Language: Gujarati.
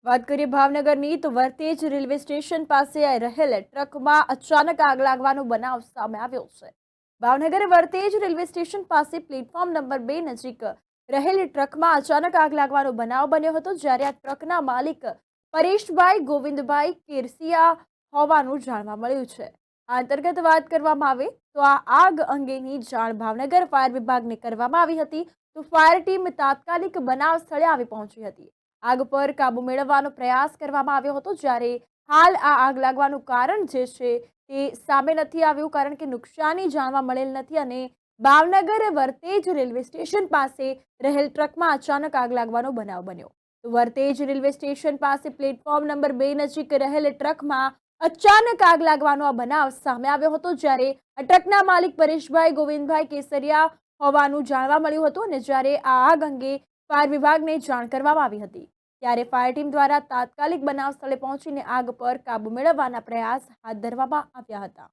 વાત કરીએ ભાવનગરની તો વર્તેજ રેલવે સ્ટેશન પાસે રહેલ ટ્રકમાં અચાનક આગ લાગવાનો બનાવ સામે આવ્યો છે। ભાવનગર વર્તેજ રેલવે સ્ટેશન પાસે પ્લેટફોર્મ નંબર 2 નજીક રહેલી ટ્રકમાં અચાનક આગ લાગવાનો બનાવ બન્યો હતો, જ્યારે આ ટ્રકના માલિક પરેશભાઈ ગોવિંદભાઈ કેરસિયા હોવાનું જાણવા મળ્યું છે। આ અંતર્ગત વાત કરવામાં આવે તો આ આગ અંગેની જાણ ભાવનગર ફાયર વિભાગને કરવામાં આવી હતી, તો ફાયર ટીમ તાત્કાલિક બનાવ સ્થળે આવી પહોંચી હતી। આગ પર કાબુ મેળવવાનો પ્રયાસ કરવામાં આવ્યો હતો, જ્યારે હાલ આ આગ લાગવાનું કારણ જે છે તે સામે નથી આવ્યું, કારણ કે નુકસાની જાણવા મળેલ નથી અને ભાવનગર વર્તેજ રેલવે સ્ટેશન પાસે રહેલ ટ્રકમાં અચાનક આગ લાગવાનો બનાવ બન્યો। તો વર્તેજ રેલવે સ્ટેશન પાસે પ્લેટફોર્મ નંબર 2 નજીક રહેલ ટ્રકમાં અચાનક આગ લાગવાનો આ બનાવ સામે આવ્યો હતો, જ્યારે આ ટ્રકના માલિક પરેશભાઈ ગોવિંદભાઈ કેસરિયા હોવાનું જાણવા મળ્યું હતું અને જ્યારે આ આગ અંગે ફાયર વિભાગને જાણ કરવામાં આવી હતી, ત્યારે ફાયર ટીમ દ્વારા તાત્કાલિક બનાવ સ્થળે પહોંચીને આગ પર કાબુ મેળવવાના પ્રયાસ હાથ ધરવામાં આવ્યા હતા।